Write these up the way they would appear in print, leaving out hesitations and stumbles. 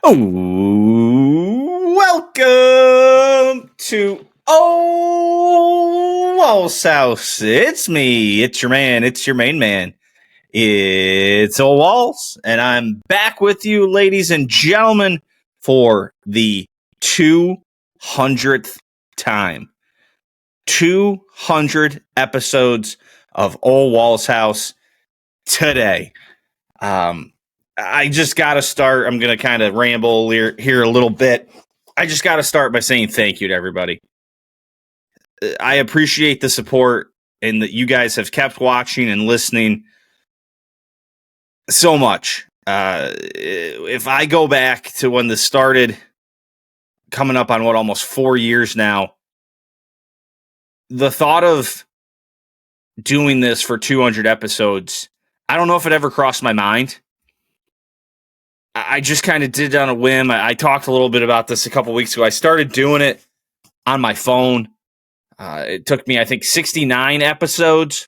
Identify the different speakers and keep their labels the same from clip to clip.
Speaker 1: Welcome to Ole Walls House. It's me. It's your man. It's your main man. It's Ole Walls, and I'm back with you, ladies and gentlemen, for the 200th time. 200 episodes of Ole Walls House today. I just got to start. I'm going to kind of ramble here a little bit. I just got to start by saying thank you to everybody. I appreciate the support and that you guys have kept watching and listening so much. If I go back to when this started, coming up on almost 4 years now, the thought of doing this for 200 episodes, I don't know if it ever crossed my mind. I just kind of did it on a whim. I talked a little bit about this a couple weeks ago. I started doing it on my phone. It took me, I think, 69 episodes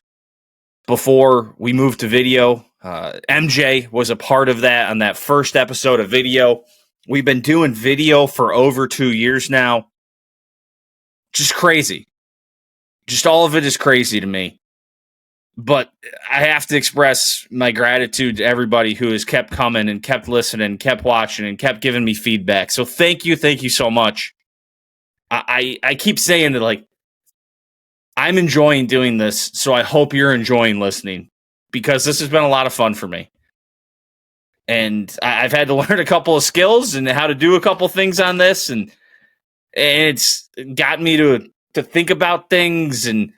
Speaker 1: before we moved to video. MJ was a part of that on that first episode of video. We've been doing video for over 2 years now. Just crazy. Just all of it is crazy to me. But I have to express my gratitude to everybody who has kept coming and kept listening, kept watching, and kept giving me feedback. So thank you so much. I keep saying that, like, I'm enjoying doing this, so I hope you're enjoying listening, because this has been a lot of fun for me. And I've had to learn a couple of skills and how to do a couple things on this, and it's got me to think about things and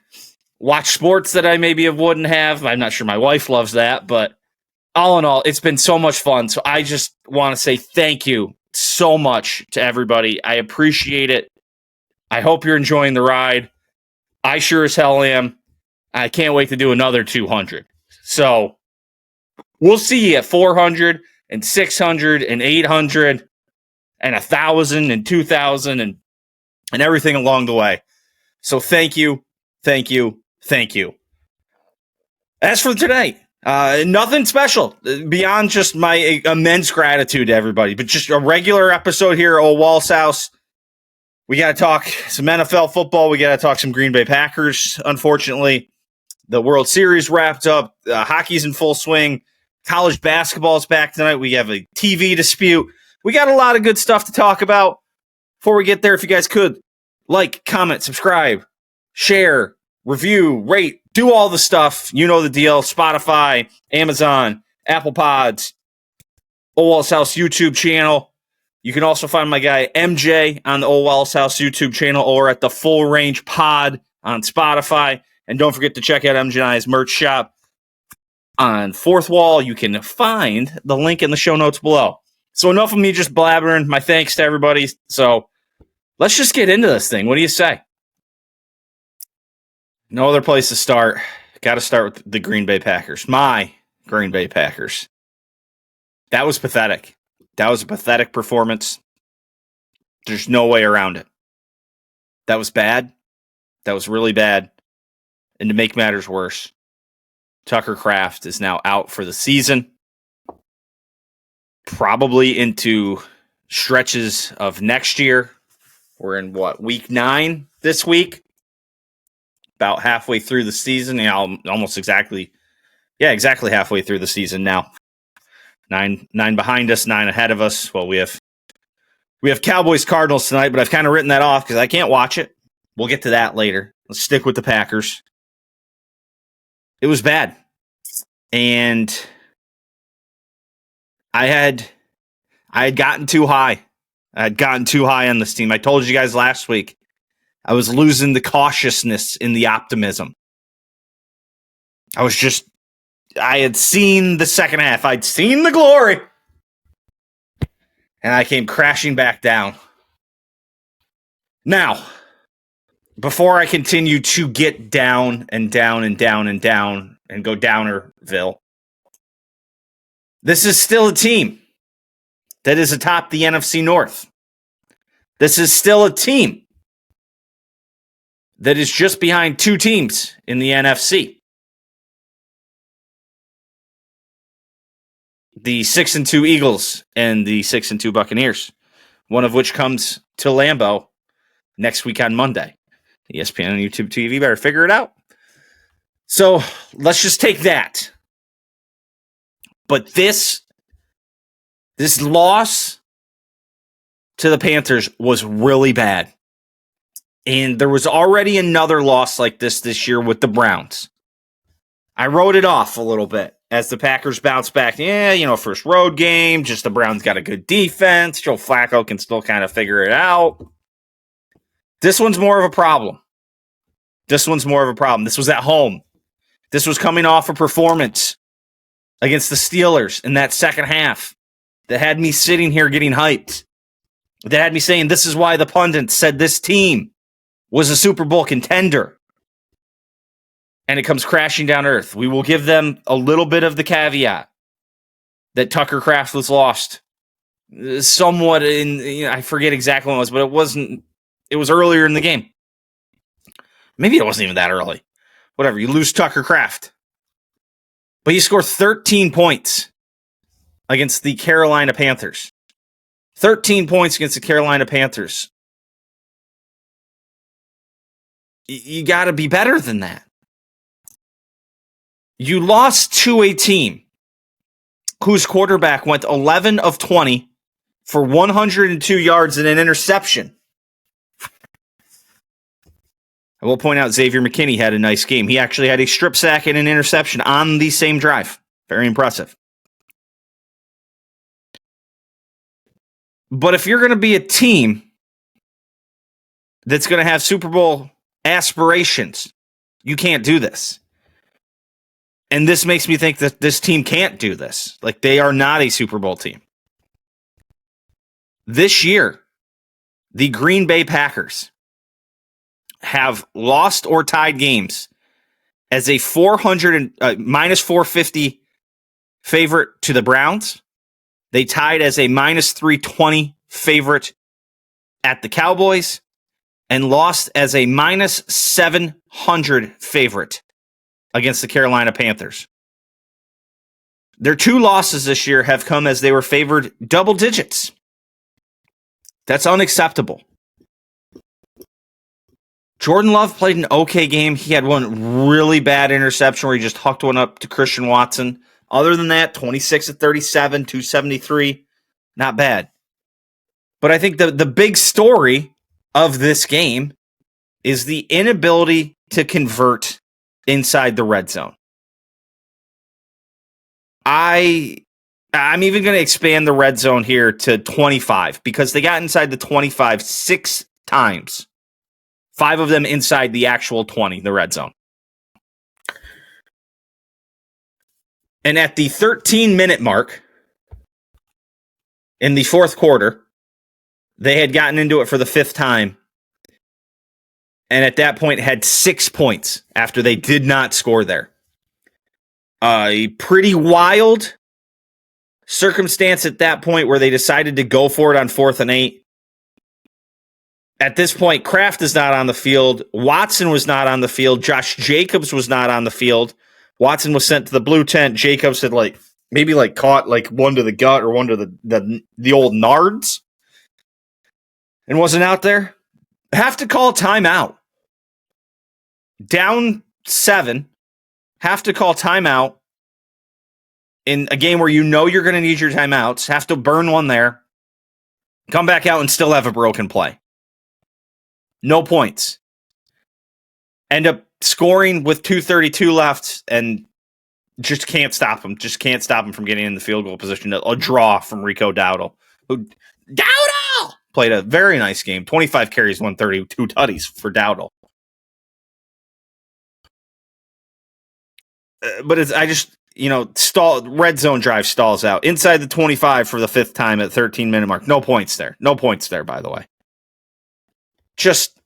Speaker 1: watch sports that I maybe wouldn't have. I'm not sure my wife loves that, but all in all, it's been so much fun. So I just want to say thank you so much to everybody. I appreciate it. I hope you're enjoying the ride. I sure as hell am. I can't wait to do another 200. So we'll see you at 400 and 600 and 800 and 1,000 and 2,000 and everything along the way. So thank you. Thank you. Thank you. As for today, nothing special beyond just my immense gratitude to everybody, but just a regular episode here at Ole Walls House. We got to talk some NFL football. We got to talk some Green Bay Packers. Unfortunately, the World Series wrapped up. Hockey's in full swing. College basketball is back tonight. We have a TV dispute. We got a lot of good stuff to talk about. Before we get there, if you guys could like, comment, subscribe, share, review, rate, do all the stuff. You know the deal. Spotify, Amazon, Apple Pods, Ole Walls House YouTube channel. You can also find my guy MJ on the Ole Walls House YouTube channel or at the Full Range Pod on Spotify. And don't forget to check out MJ and I's merch shop on Fourth Wall. You can find the link in the show notes below. So enough of me just blabbering. My thanks to everybody. So let's just get into this thing. What do you say? No other place to start. Got to start with the Green Bay Packers. My Green Bay Packers. That was pathetic. That was a pathetic performance. There's no way around it. That was bad. That was really bad. And to make matters worse, Tucker Kraft is now out for the season. Probably into stretches of next year. We're in, week 9 this week? About halfway through the season. Almost exactly halfway through the season now. 9 behind us, 9 ahead of us. Well, we have Cowboys Cardinals tonight, but I've kind of written that off because I can't watch it. We'll get to that later. Let's stick with the Packers. It was bad. And I had gotten too high. I had gotten too high on this team. I told you guys last week I was losing the cautiousness in the optimism. I had seen the second half. I'd seen the glory. And I came crashing back down. Now, before I continue to get down and down and down and down and go Downerville, this is still a team that is atop the NFC North. This is still a team that is just behind 2 teams in the NFC. the 6-2 Eagles and the 6-2 Buccaneers, one of which comes to Lambeau next week on Monday. ESPN and YouTube TV better figure it out. So let's just take that. But this loss to the Panthers was really bad. And there was already another loss like this year with the Browns. I wrote it off a little bit as the Packers bounced back. Yeah, first road game, just the Browns got a good defense. Joe Flacco can still kind of figure it out. This one's more of a problem. This was at home. This was coming off a performance against the Steelers in that second half that had me sitting here getting hyped. That had me saying this is why the pundits said this team was a Super Bowl contender. And it comes crashing down to earth. We will give them a little bit of the caveat that Tucker Kraft was lost. Somewhat I forget exactly when it was, but it was earlier in the game. Maybe it wasn't even that early. Whatever, you lose Tucker Kraft. But you score 13 points against the Carolina Panthers. 13 points against the Carolina Panthers. You got to be better than that. You lost to a team whose quarterback went 11 of 20 for 102 yards and an interception. I will point out Xavier McKinney had a nice game. He actually had a strip sack and an interception on the same drive. Very impressive. But if you're going to be a team that's going to have Super Bowl aspirations, you can't do this. And this makes me think that this team can't do this. Like, they are not a Super Bowl team. This year, the Green Bay Packers have lost or tied games as a minus 450 favorite to the Browns. They tied as a minus 320 favorite at the Cowboys and lost as a minus 700 favorite against the Carolina Panthers. Their two losses this year have come as they were favored double digits. That's unacceptable. Jordan Love played an okay game. He had one really bad interception where he just hucked one up to Christian Watson. Other than that, 26 of 37, 273. Not bad. But I think the big story of this game is the inability to convert inside the red zone. I'm even going to expand the red zone here to 25 because they got inside the 25 6 times. 5 of them inside the actual 20, the red zone. And at the 13-minute mark in the fourth quarter, they had gotten into it for the 5th time. And at that point had 6 points after they did not score there. A pretty wild circumstance at that point where they decided to go for it on 4th and 8. At this point, Kraft is not on the field. Watson was not on the field. Josh Jacobs was not on the field. Watson was sent to the blue tent. Jacobs had maybe caught one to the gut or one to the old nards and wasn't out there. Have to call timeout. Down 7. Have to call timeout in a game where you know you're going to need your timeouts. Have to burn one there. Come back out and still have a broken play. No points. End up scoring with 2:32 left and just can't stop them. Just can't stop them from getting in the field goal position. A draw from Rico Dowdle. Dowdle played a very nice game. 25 carries, 132 tutties for Dowdle. But red zone drive stalls out. Inside the 25 for the 5th time at 13-minute mark. No points there. No points there, by the way. Just,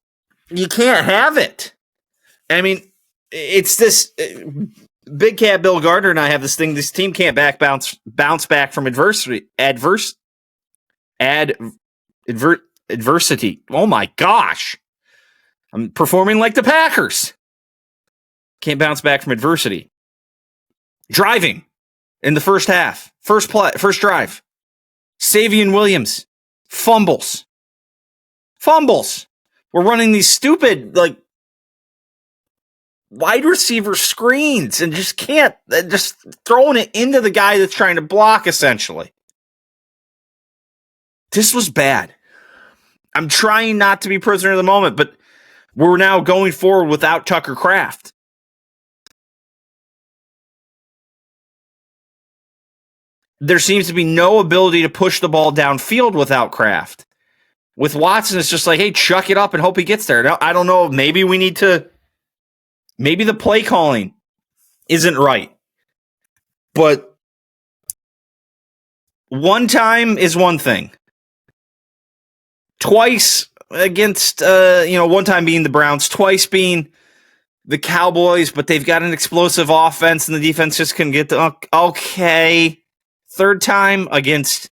Speaker 1: you can't have it. I mean, it's this Big Cat Bill Gardner and I have this thing. This team can't bounce back from adversity. Oh my gosh. I'm performing like the Packers. Can't bounce back from adversity. Driving. in the first half. First drive. Savion Williams. Fumbles. We're running these stupid, wide receiver screens and just throwing it into the guy that's trying to block, essentially. This was bad. I'm trying not to be prisoner of the moment, but we're now going forward without Tucker Kraft. There seems to be no ability to push the ball downfield without Kraft. With Watson, it's just like, hey, chuck it up and hope he gets there. Now, I don't know. Maybe the play calling isn't right. But one time is one thing. Twice against, one time being the Browns, twice being the Cowboys, but they've got an explosive offense and the defense just couldn't get the, okay. Third time against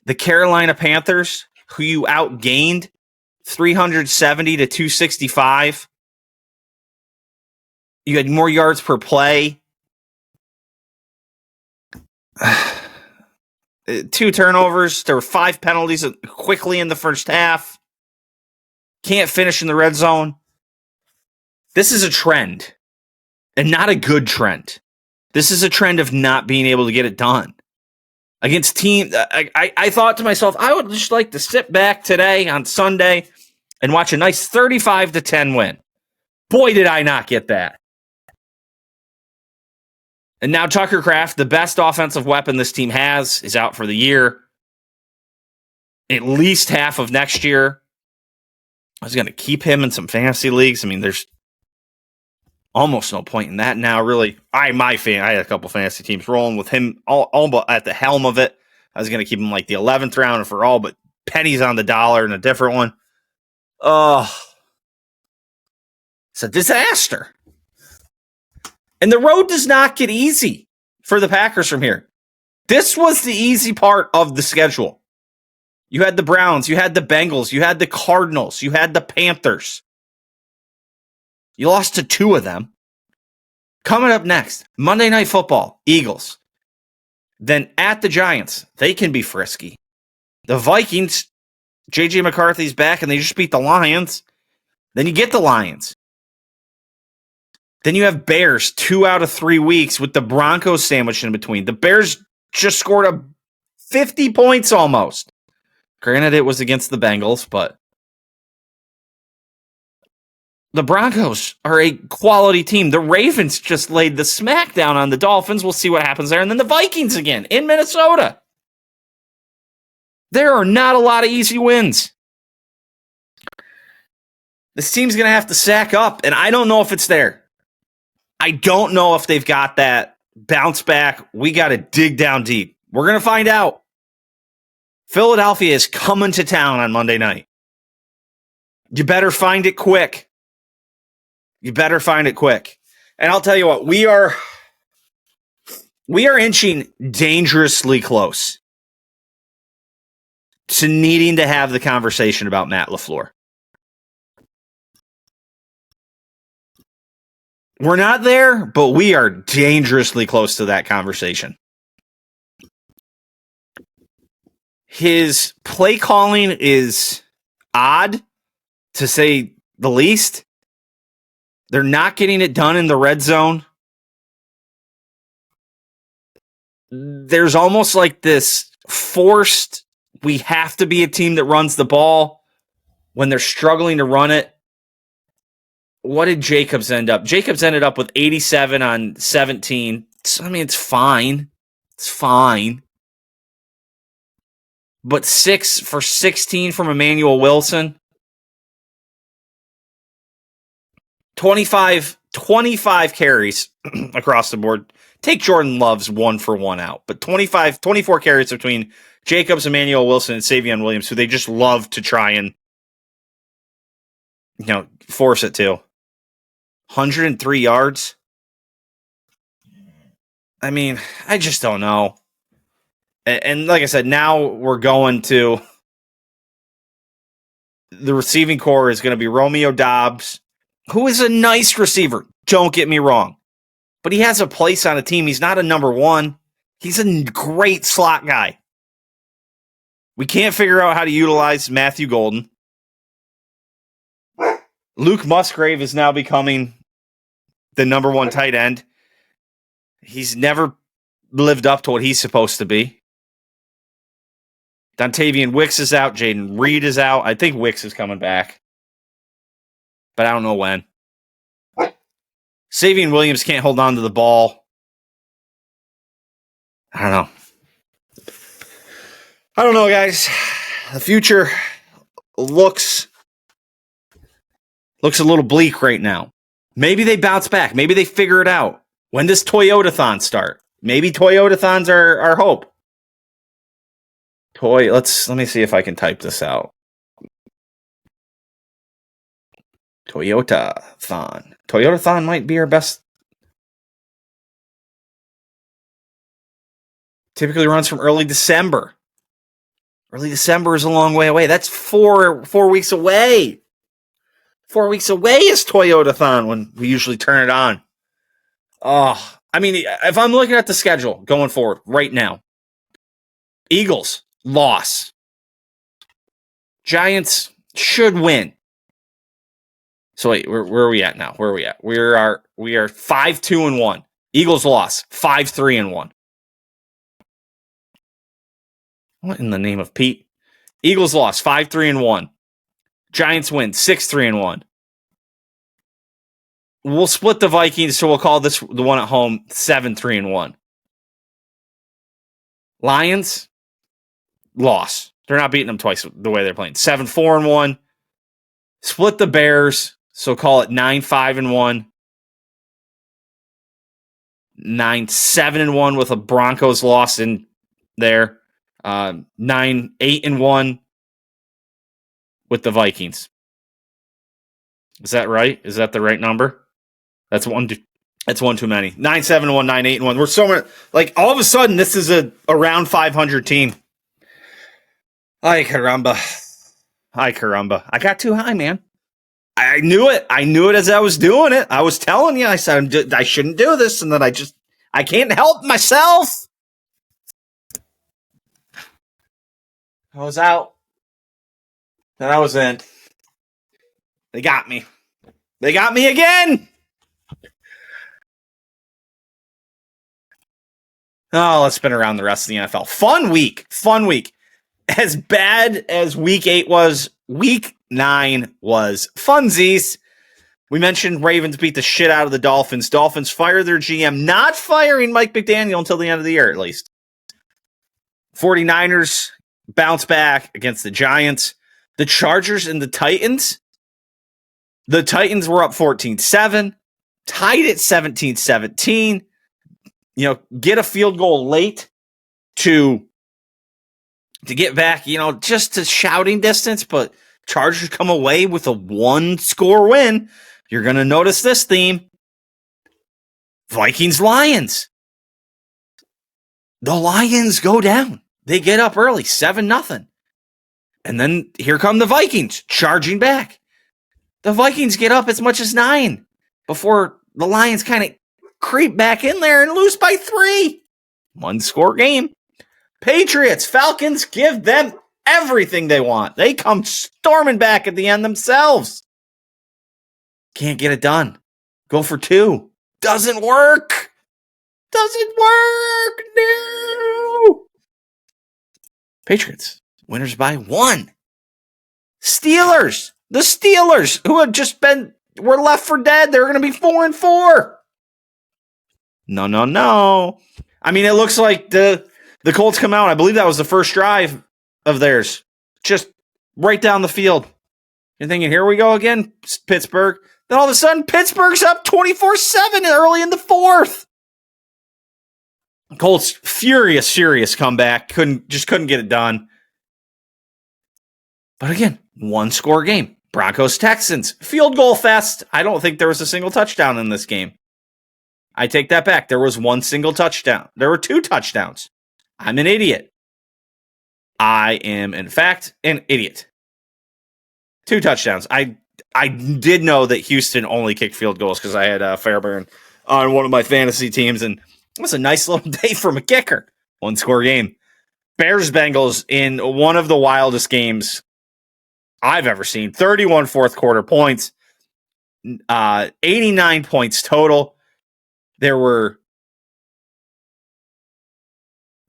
Speaker 1: the Carolina Panthers, who you outgained 370 to 265. You had more yards per play. 2 turnovers. There were 5 penalties quickly in the first half. Can't finish in the red zone. This is a trend, and not a good trend. This is a trend of not being able to get it done. Against team, I thought to myself, I would just like to sit back today on Sunday and watch a nice 35-10 win. Boy, did I not get that. And now Tucker Kraft, the best offensive weapon this team has, is out for the year. At least half of next year. I was going to keep him in some fantasy leagues. I mean, there's almost no point in that now, really. I had a couple fantasy teams rolling with him all but at the helm of it. I was going to keep him like the 11th round for all, but pennies on the dollar in a different one. It's a disaster. And the road does not get easy for the Packers from here. This was the easy part of the schedule. You had the Browns, you had the Bengals, you had the Cardinals, you had the Panthers. You lost to 2 of them. Coming up next, Monday Night Football, Eagles. Then at the Giants, they can be frisky. The Vikings, J.J. McCarthy's back and they just beat the Lions. Then you get the Lions. Then you have Bears 2 out of 3 weeks with the Broncos sandwiched in between. The Bears just scored 50 points almost. Granted, it was against the Bengals, but the Broncos are a quality team. The Ravens just laid the smackdown on the Dolphins. We'll see what happens there. And then the Vikings again in Minnesota. There are not a lot of easy wins. This team's going to have to sack up, and I don't know if it's there. I don't know if they've got that bounce back. We got to dig down deep. We're going to find out. Philadelphia is coming to town on Monday night. You better find it quick. And I'll tell you what, we are inching dangerously close to needing to have the conversation about Matt LaFleur. We're not there, but we are dangerously close to that conversation. His play calling is odd, to say the least. They're not getting it done in the red zone. There's almost like this forced, we have to be a team that runs the ball when they're struggling to run it. What did Jacobs end up? Jacobs ended up with 87 on 17. I mean, it's fine. It's fine. But 6 for 16 from Emmanuel Wilson. 25 carries across the board. Take Jordan Love's 1 for 1 out. But 24 carries between Jacobs, Emmanuel Wilson, and Savion Williams, who they just love to try and, force it to. 103 yards. I mean, I just don't know. And like I said, now we're going to the receiving core is going to be Romeo Doubs, who is a nice receiver. Don't get me wrong. but he has a place on a team. He's not a number one. He's a great slot guy. We can't figure out how to utilize Matthew Golden. Luke Musgrave is now becoming the number one tight end. He's never lived up to what he's supposed to be. Dontavian Wicks is out. Jaden Reed is out. I think Wicks is coming back, but I don't know when. Savion Williams can't hold on to the ball. I don't know, guys. The future looks a little bleak right now. Maybe they bounce back. Maybe they figure it out. When does Toyotathon start? Maybe Toyotathons are our hope. Let me see if I can type this out. Toyotathon. Toyotathon might be our best. Typically runs from early December. Early December is a long way away. That's four weeks away. 4 weeks away is Toyotathon when we usually turn it on. Oh, I mean, if I'm looking at the schedule going forward right now, Eagles, loss. Giants should win. So wait, where are we at now? Where are we at? We are 5-2-1. Eagles loss, 5-3-1. What in the name of Pete? Eagles loss, 5-3-1. Giants win, 6-3-1. We'll split the Vikings, so we'll call this the one at home 7-3-1. Lions, loss. They're not beating them twice the way they're playing. 7-4-1. Split the Bears, so call it 9-5-1. 9-7-1 with a Broncos loss in there. 9-8-1 with the Vikings. Is that right? Is that the right number? That's one too many. 9-7-1, 9-8-1. We're so many, like all of a sudden this is a around 500 team. Ay caramba. I got too high, man. I knew it. I knew it as I was doing it. I was telling you. I said I shouldn't do this, and then I can't help myself. I was out. Then I was in. They got me. They got me again. Oh, let's spin around the rest of the NFL. Fun week. As bad as week 8 was, week 9 was funsies. We mentioned Ravens beat the shit out of the Dolphins. Dolphins fire their GM, not firing Mike McDaniel until the end of the year, at least. 49ers bounce back against the Giants. The Chargers and the Titans. The Titans were up 14-7, tied at 17-17. Get a field goal late to get back, just to shouting distance, but Chargers come away with a 1-score win. You're going to notice this theme. Vikings-Lions. The Lions go down. They get up early, 7-0. And then here come the Vikings charging back. The Vikings get up as much as 9 before the Lions kind of creep back in there and lose by 3. 1-score game. Patriots, Falcons, give them everything they want. They come storming back at the end themselves. Can't get it done. Go for 2. Doesn't work. No. Patriots, winners by 1. Steelers, the Steelers, who had were left for dead. They're going to be 4-4. No. I mean, it looks like the Colts come out. I believe that was the first drive of theirs. Just right down the field. You're thinking, here we go again, Pittsburgh. Then all of a sudden, Pittsburgh's up 24-7 early in the 4th. Colts, furious comeback. Couldn't get it done. But again, 1-score game. Broncos, Texans, field goal fest. I don't think there was a single touchdown in this game. I take that back. There was 1 single touchdown. There were 2 touchdowns. I'm an idiot. I am, in fact, an idiot. 2 touchdowns. I did know that Houston only kicked field goals because I had Fairbairn on one of my fantasy teams, and it was a nice little day from a kicker. 1-score game. Bears-Bengals in one of the wildest games I've ever seen. 31 fourth quarter points. 89 points total. It was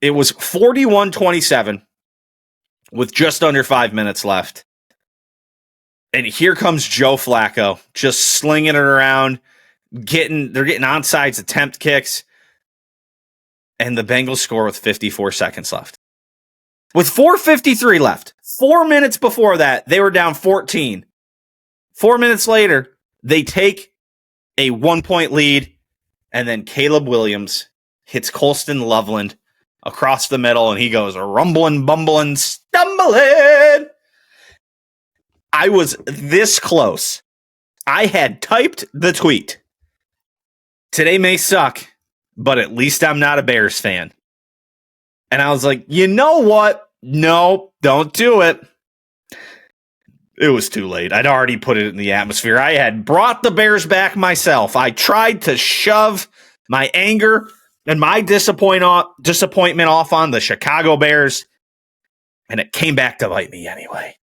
Speaker 1: 41-27 with just under 5 minutes left. And here comes Joe Flacco, just slinging it around, they're getting onside attempt kicks, and the Bengals score with 54 seconds left. With 4:53 left, 4 minutes before that, they were down 14. 4 minutes later, they take a 1-point lead, and then Caleb Williams hits Colston Loveland across the middle, and he goes rumbling, bumbling, stumbling. I was this close. I had typed the tweet. Today may suck, but at least I'm not a Bears fan. And I was like, you know what? No, don't do it. It was too late. I'd already put it in the atmosphere. I had brought the Bears back myself. I tried to shove my anger and my disappointment off on the Chicago Bears, and it came back to bite me anyway.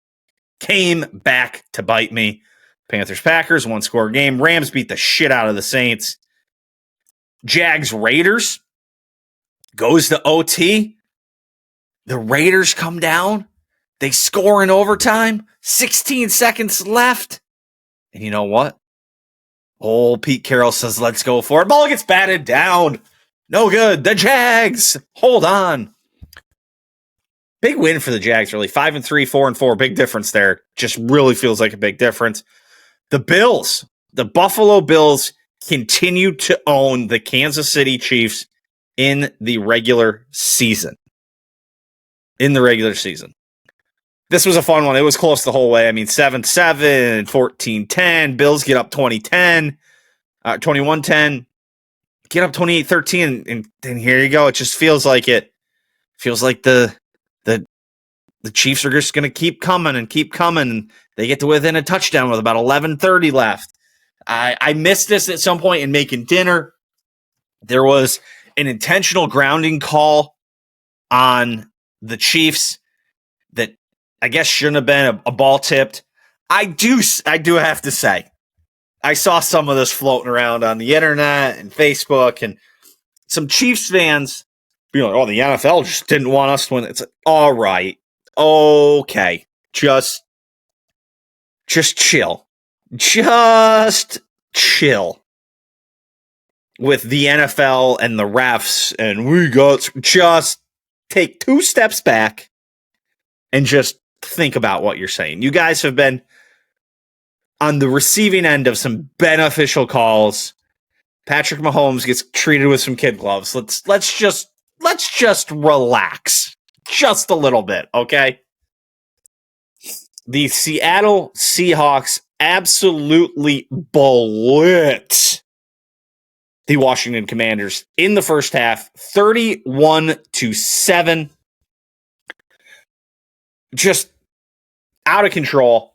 Speaker 1: Panthers-Packers, 1-score game. Rams beat the shit out of the Saints. Jags-Raiders goes to OT. The Raiders come down. They score in overtime. 16 seconds left. And you know what? Old Pete Carroll says, let's go for it. Ball gets batted down. No good. The Jags. Hold on. Big win for the Jags, really. 5-3, 4-4. Big difference there. Just really feels like a big difference. The Bills, the Buffalo Bills, continue to own the Kansas City Chiefs in the regular season. This was a fun one. It was close the whole way. I mean, 7-7, 14-10. Bills get up 20-10, 21-10. Get up 28-13, and then here you go. It just feels like the Chiefs are just going to keep coming. And they get to within a touchdown with about 11:30 left. I missed this at some point in making dinner. There was an intentional grounding call on the Chiefs that I guess shouldn't have been a ball tipped. I do have to say, I saw some of this floating around on the internet and Facebook, and some Chiefs fans being like, oh, the NFL just didn't want us to win. It's like, all right. Okay. Just chill. Just chill with the NFL and the refs, and just take 2 steps back and just think about what you're saying. You guys have been on the receiving end of some beneficial calls. Patrick Mahomes gets treated with some kid gloves. Let's just relax just a little bit, okay? The Seattle Seahawks absolutely blitz the Washington Commanders in the first half, 31-7. Just out of control.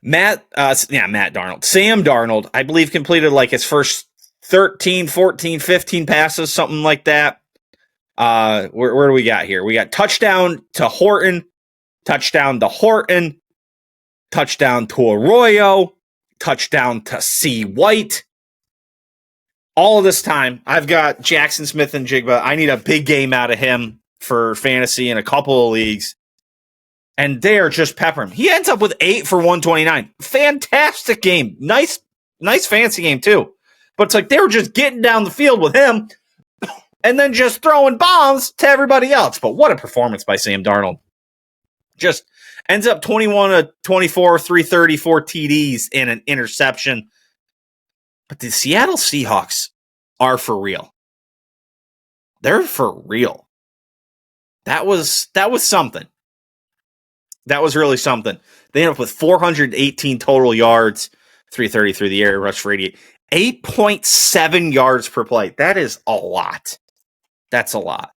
Speaker 1: Sam Darnold, I believe, completed like his first 13, 14, 15 passes, something like that. Where do we got here? We got touchdown to Horton, touchdown to Arroyo, touchdown to C. White. All of this time, I've got Jackson Smith and Jigba. I need a big game out of him for fantasy in a couple of leagues. And they are just peppering. He ends up with 8 for 129. Fantastic game. Nice fantasy game, too. But it's like they were just getting down the field with him and then just throwing bombs to everybody else. But what a performance by Sam Darnold. Just ends up 21-24, 334 TDs and an interception. But the Seattle Seahawks are for real. They're for real. That was something. That was really something. They ended up with 418 total yards, 330 through the air, rush for 88. 8.7 yards per play. That is a lot. That's a lot.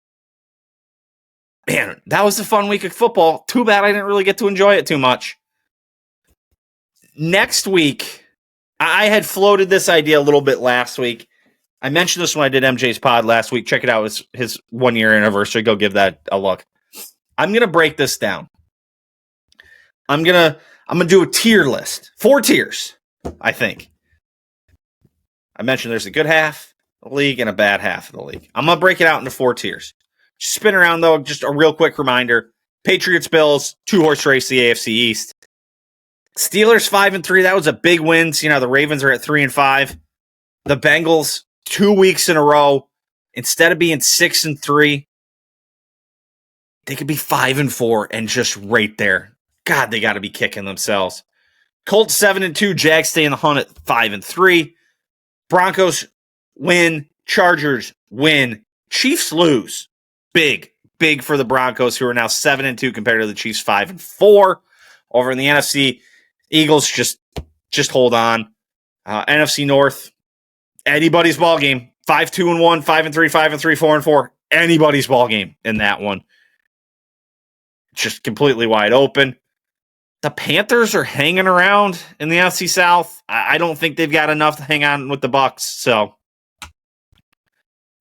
Speaker 1: Man, that was a fun week of football. Too bad I didn't really get to enjoy it too much. Next week, I had floated this idea a little bit last week. I mentioned this when I did MJ's pod last week. Check it out. It's his 1 year anniversary. Go give that a look. I'm going to break this down. I'm going to do a tier list. 4 tiers, I think. I mentioned there's a good half of the league and a bad half of the league. I'm going to break it out into 4 tiers. Spin around, though, just a real quick reminder. Patriots, Bills, 2-horse race, the AFC East. Steelers 5-3. That was a big win. The Ravens are at 3-5. The Bengals, 2 weeks in a row. Instead of being 6-3, they could be 5-4 and just right there. God, they got to be kicking themselves. Colts 7-2. Jags stay in the hunt at 5-3. Broncos win. Chargers win. Chiefs lose. Big for the Broncos, who are now 7-2 compared to the Chiefs 5-4. Over in the NFC, Eagles just hold on. NFC North, anybody's ball game. 5-2-1, 5-3, 5-3, 4-4. Anybody's ball game in that one. Just completely wide open. The Panthers are hanging around in the NFC South. I don't think they've got enough to hang on with the Bucs. So,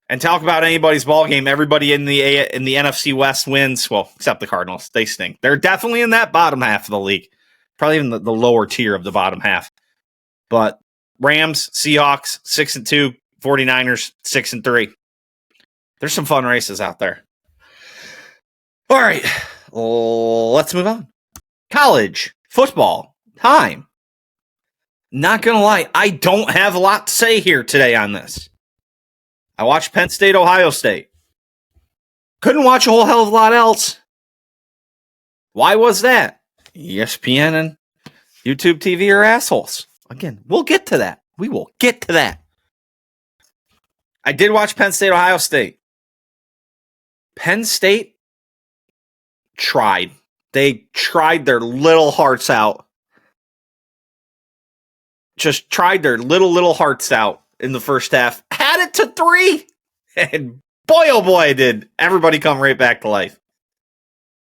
Speaker 1: and talk about anybody's ball game. Everybody in the NFC West wins. Well, except the Cardinals. They stink. They're definitely in that bottom half of the league. Probably even the lower tier of the bottom half. But Rams, Seahawks, 6-2. 49ers, 6-3. There's some fun races out there. All right. Let's move on. College football time. Not going to lie, I don't have a lot to say here today on this. I watched Penn State, Ohio State. Couldn't watch a whole hell of a lot else. Why was that? ESPN and YouTube TV are assholes. Again, we'll get to that. We will get to that. I did watch Penn State, Ohio State. Penn State tried. They tried their little hearts out. Just tried their little hearts out in the first half. Had it to 3. And boy, oh boy, did everybody come right back to life.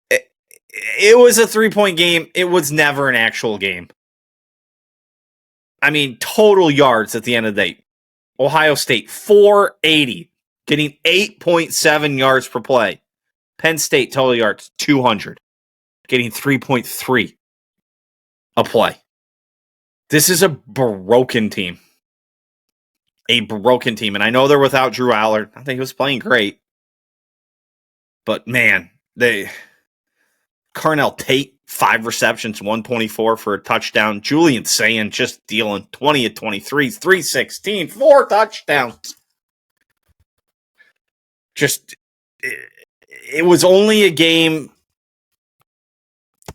Speaker 1: It was a 3-point game. It was never an actual game. I mean, total yards at the end of the day. Ohio State, 480, getting 8.7 yards per play. Penn State, total yards, 200, getting 3.3 a play. This is a broken team. A broken team. And I know they're without Drew Allard. I think he was playing great. But, man, Carnell Tate, 5 receptions, 124 for a touchdown. Julian Sayin just dealing 20 of 23, 316, 4 touchdowns. Just, it was only a game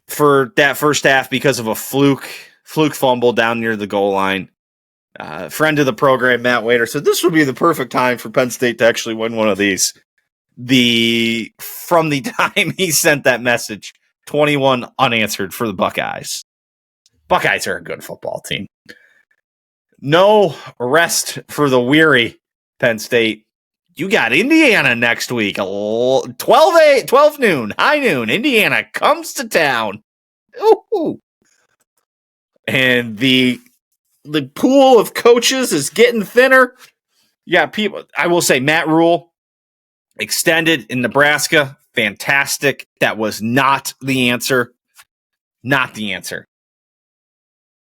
Speaker 1: for that first half because of a fluke fumble down near the goal line. Friend of the program, Matt Wader, said this would be the perfect time for Penn State to actually win one of these. From the time he sent that message, 21 unanswered for the Buckeyes. Buckeyes are a good football team. No rest for the weary, Penn State. You got Indiana next week. 12 noon, high noon. Indiana comes to town. Ooh. And the pool of coaches is getting thinner. You got people, I will say, Matt Rule, extended in Nebraska. Fantastic. That was not the answer. Not the answer.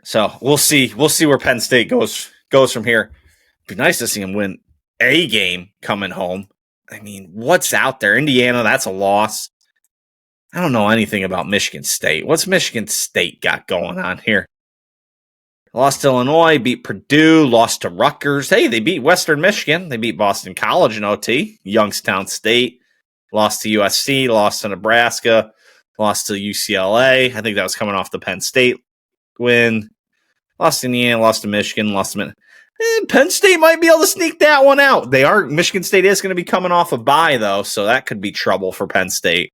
Speaker 1: So we'll see. We'll see where Penn State goes from here. It'd be nice to see him win a game coming home. I mean, what's out there? Indiana, that's a loss. I don't know anything about Michigan State. What's Michigan State got going on here? Lost to Illinois, beat Purdue, lost to Rutgers. Hey, they beat Western Michigan. They beat Boston College in OT. Youngstown State. Lost to USC, lost to Nebraska, lost to UCLA. I think that was coming off the Penn State win. Lost to Indiana, lost to Michigan, lost to Penn State might be able to sneak that one out. Michigan State is going to be coming off a bye, though, so that could be trouble for Penn State.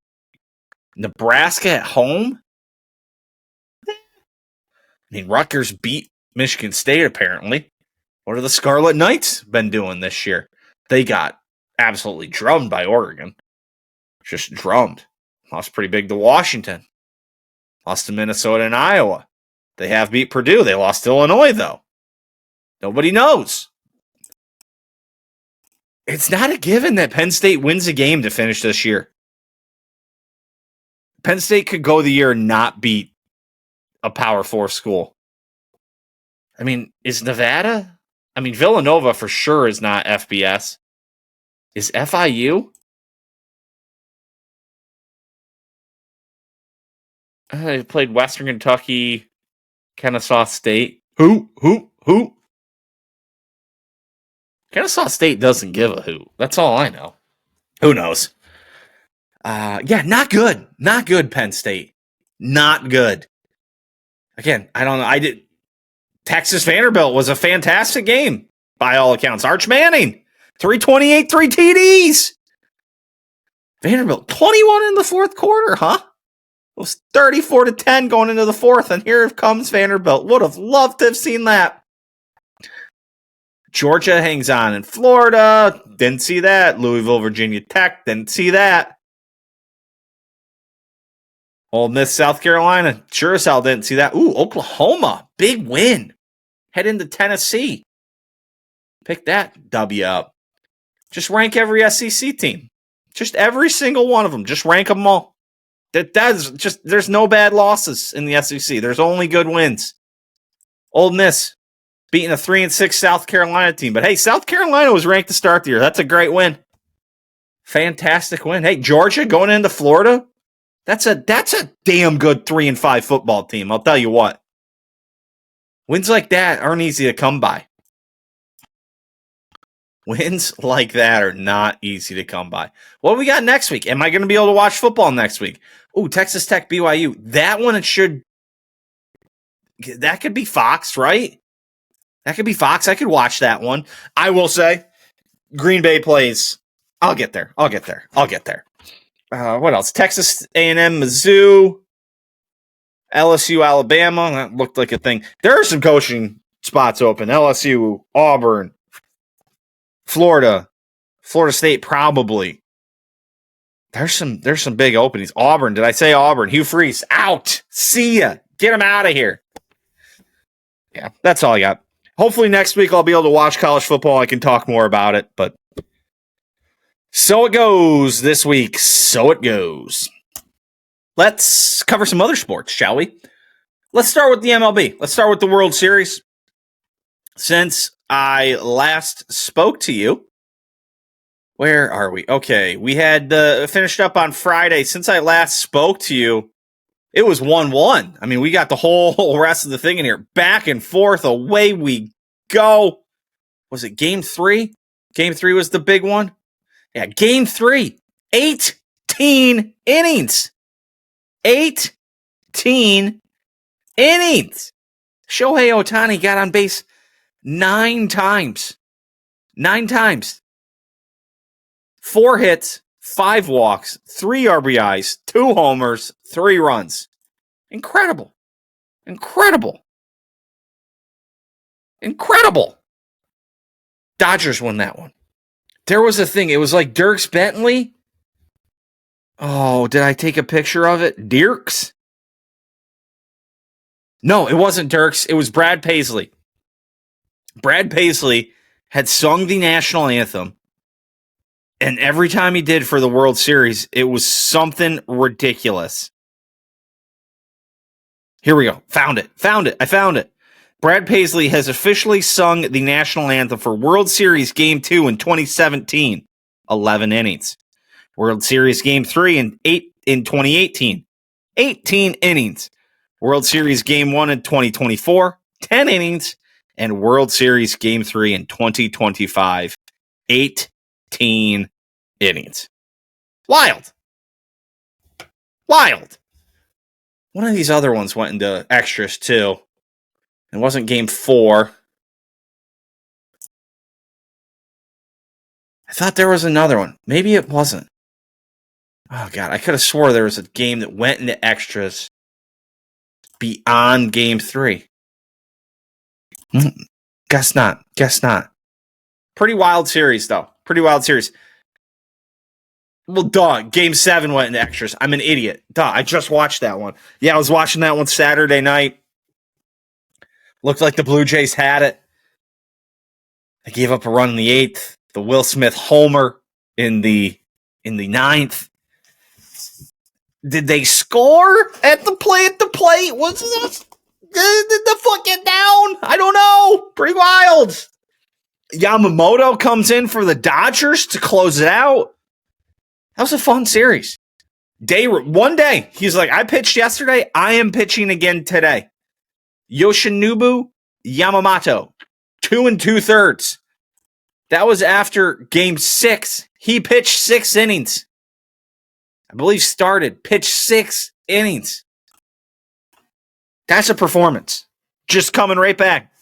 Speaker 1: Nebraska at home? I mean, Rutgers beat Michigan State, apparently. What have the Scarlet Knights been doing this year? They got absolutely drummed by Oregon. Just drummed. Lost pretty big to Washington. Lost to Minnesota and Iowa. They have beat Purdue. They lost to Illinois, though. Nobody knows. It's not a given that Penn State wins a game to finish this year. Penn State could go the year and not beat a Power 4 school. I mean, is Nevada? I mean, Villanova for sure is not FBS. Is FIU? They played Western Kentucky, Kennesaw State. Who? Kennesaw State doesn't give a hoot. That's all I know. Who knows? Yeah, not good. Not good, Penn State. Not good. Again, I don't know. Texas Vanderbilt was a fantastic game by all accounts. Arch Manning, 328, 3 TDs. Vanderbilt, 21 in the fourth quarter, huh? It was 34-10 going into the fourth, and here comes Vanderbilt. Would have loved to have seen that. Georgia hangs on in Florida. Didn't see that. Louisville, Virginia Tech. Didn't see that. Ole Miss, South Carolina. Sure as hell didn't see that. Ooh, Oklahoma. Big win. Head into Tennessee. Pick that W up. Just rank every SEC team. Just every single one of them. Just rank them all. There's no bad losses in the SEC. There's only good wins. Ole Miss beating a 3-6 South Carolina team. But hey, South Carolina was ranked to start the year. That's a great win. Fantastic win. Hey, Georgia going into Florida. That's a damn good 3-5 football team. I'll tell you what. Wins like that aren't easy to come by. Wins like that are not easy to come by. What do we got next week? Am I going to be able to watch football next week? Ooh, Texas Tech, BYU. That one, that could be Fox, right? That could be Fox. I could watch that one. I will say, Green Bay plays. I'll get there. What else? Texas A&M, Mizzou, LSU, Alabama. That looked like a thing. There are some coaching spots open. LSU, Auburn, Florida State, probably. There's some big openings. Auburn, did I say Auburn? Hugh Freeze, out. See ya. Get him out of here. Yeah, that's all I got. Hopefully next week I'll be able to watch college football. I can talk more about it, but so it goes this week. So it goes. Let's cover some other sports, shall we? Let's start with the MLB. Let's start with the World Series. Since I last spoke to you, where are we? Okay, we had finished up on Friday. Since I last spoke to you, it was 1-1. I mean, we got the whole rest of the thing in here. Back and forth, away we go. Was it game 3? Game 3 was the big one. Yeah, game 3. 18 innings. 18 innings. Shohei Ohtani got on base 9 times. 9 times. 4 hits, 5 walks, 3 RBIs, 2 homers, 3 runs. Incredible. Dodgers won that one. There was a thing. It was like Dierks Bentley. Oh, did I take a picture of it? Dierks? No, it wasn't Dierks. It was Brad Paisley. Brad Paisley had sung the national anthem. And every time he did for the World Series, it was something ridiculous. Here we go. Found it. I found it. Brad Paisley has officially sung the national anthem for World Series Game 2 in 2017. 11 innings. World Series Game 3 in 2018. 18 innings. World Series Game 1 in 2024. 10 innings. And World Series Game 3 in 2025. 18 innings. Wild. One of these other ones went into extras too. It wasn't game 4. I thought there was another one. Maybe it wasn't. Oh, God. I could have swore there was a game that went into extras beyond game 3. Guess not. Pretty wild series, though. Well, dog, game 7 went into extras. I'm an idiot. Duh, I just watched that one. Yeah, I was watching that one Saturday night. Looked like the Blue Jays had it. They gave up a run in the 8th. The Will Smith homer in the ninth. Did they score at the plate? Was this, did the foot get down? I don't know. Pretty wild. Yamamoto comes in for the Dodgers to close it out. That was a fun series. One day, he's like, I pitched yesterday. I am pitching again today. Yoshinobu Yamamoto, 2 2/3. That was after game 6. He pitched 6 innings. I believe pitched 6 innings. That's a performance. Just coming right back.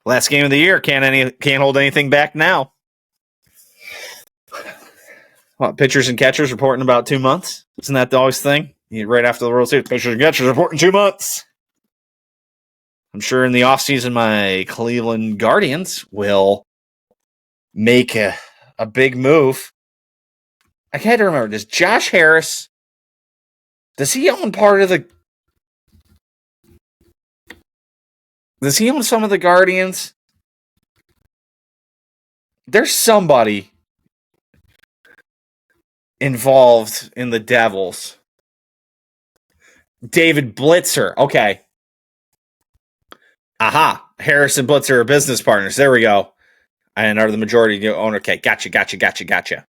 Speaker 1: Last game of the year. Can't hold anything back now. What, pitchers and catchers reporting about 2 months? Isn't that the always thing? Right after the World Series, pitchers and catchers reporting 2 months. I'm sure in the offseason, my Cleveland Guardians will make a big move. I can't remember. Does Josh Harris, does he own some of the Guardians? There's somebody involved in the Devils. David Blitzer. Okay. Aha. Harris and Blitzer are business partners. There we go. And are the majority owner. Okay. Gotcha.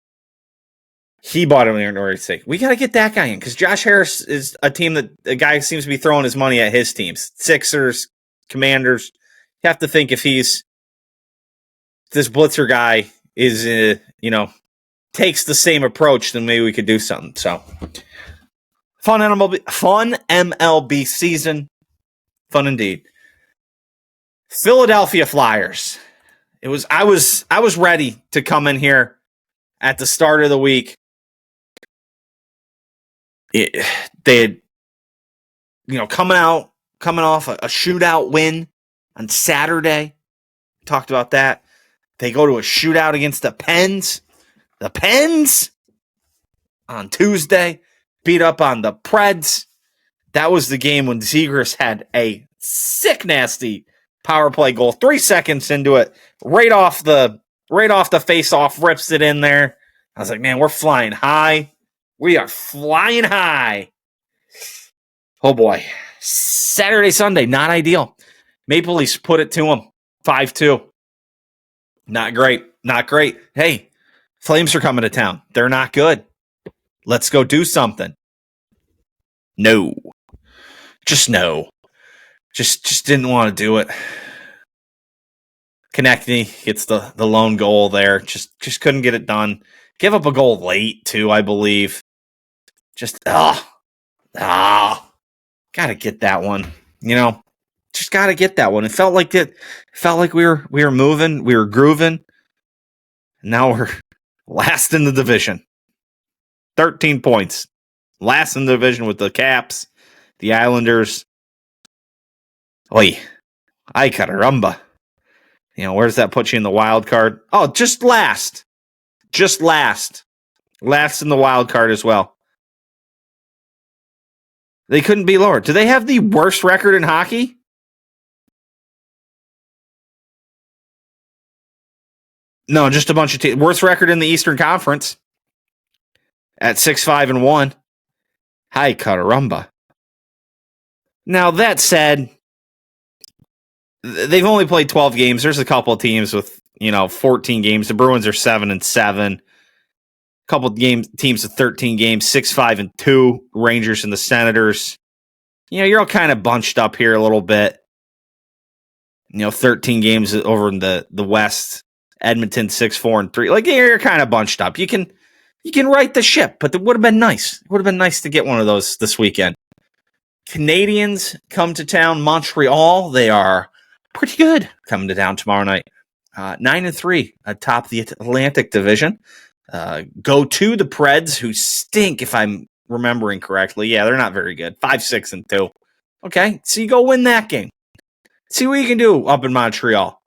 Speaker 1: He bought him in the minority stake. We got to get that guy in because Josh Harris is a team that a guy seems to be throwing his money at his teams. Sixers, Commanders. You have to think if this Blitzer guy is, takes the same approach, then maybe we could do something. So, fun MLB season. Fun indeed. Philadelphia Flyers. I was ready to come in here at the start of the week. They had, coming off a shootout win on Saturday. Talked about that. They go to a shootout against the Pens. The Pens on Tuesday beat up on the Preds. That was the game when Zegras had a sick, nasty power play goal. 3 seconds into it, right off the face-off, rips it in there. I was like, man, we're flying high. We are flying high. Oh, boy. Saturday, Sunday, not ideal. Maple Leafs put it to them, 5-2. Not great. Hey, Flames are coming to town. They're not good. Let's go do something. No. Just no. Just didn't want to do it. Konechny gets the lone goal there. Just couldn't get it done. Give up a goal late, too, I believe. Gotta get that one. Just gotta get that one. It felt like we were moving, we were grooving. Now we're last in the division. 13 points. Last in the division with the Caps, the Islanders. Oy, ay caramba. Where does that put you in the wild card? Oh, just last. Just last. Last in the wild card as well. They couldn't be lower. Do they have the worst record in hockey? No, just a bunch of teams. Worst record in the Eastern Conference at 6-5-1. Hi, caramba. Now, that said, they've only played 12 games. There's a couple of teams with, 14 games. The Bruins are 7-7. A couple of teams with 13 games, 6-5-2. Rangers and the Senators. You're all kind of bunched up here a little bit. 13 games over in the West. Edmonton 6-4-3. Like, you're kind of bunched up. You can right the ship, but it would have been nice. It would have been nice to get one of those this weekend. Canadians come to town. Montreal, they are pretty good coming to town tomorrow night. 9-3 atop the Atlantic Division. Go to the Preds, who stink, if I'm remembering correctly. Yeah, they're not very good. 5-6-2. Okay, so you go win that game. See what you can do up in Montreal.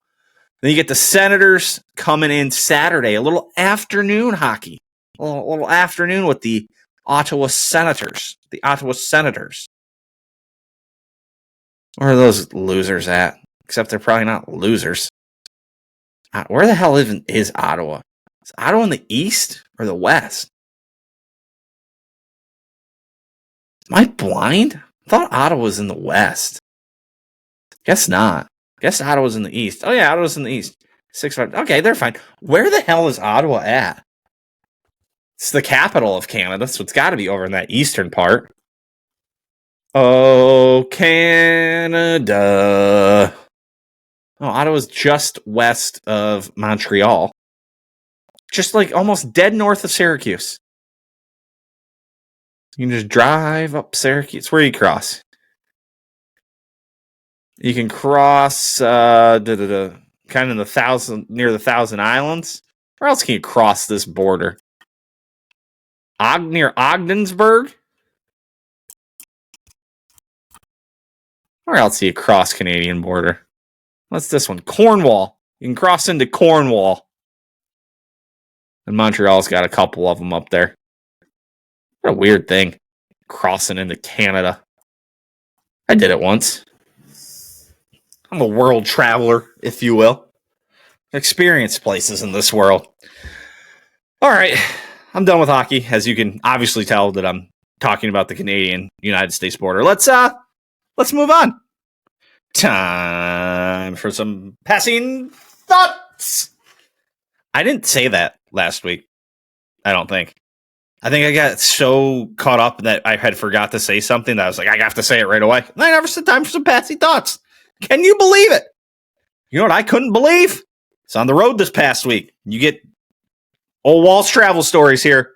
Speaker 1: Then you get the Senators coming in Saturday. A little afternoon hockey. A little afternoon with the Ottawa Senators. The Ottawa Senators. Where are those losers at? Except they're probably not losers. Where the hell even is Ottawa? Is Ottawa in the east or the west? Am I blind? I thought Ottawa was in the west. Guess not. Guess Ottawa's in the east. Oh yeah, Ottawa's in the east. 6-5. Okay, they're fine. Where the hell is Ottawa at? It's the capital of Canada, so it's got to be over in that eastern part. Oh, Canada. Oh, Ottawa's just west of Montreal. Just like almost dead north of Syracuse. You can just drive up Syracuse. Where do you cross? You can cross kind of near the Thousand Islands. Where else can you cross this border? Near Ogdensburg? Where else do you cross Canadian border? What's this one? Cornwall. You can cross into Cornwall. And Montreal's got a couple of them up there. What a weird thing. Crossing into Canada. I did it once. I'm a world traveler, if you will. Experienced places in this world. All right. I'm done with hockey, as you can obviously tell that I'm talking about the Canadian-United States border. Let's move on. Time for some passing thoughts. I didn't say that last week. I don't think. I think I got so caught up that I had forgot to say something that I was like, I have to say it right away. And I never said time for some passing thoughts. Can you believe it? You know what I couldn't believe? It's on the road this past week. You get Ole Walls travel stories here.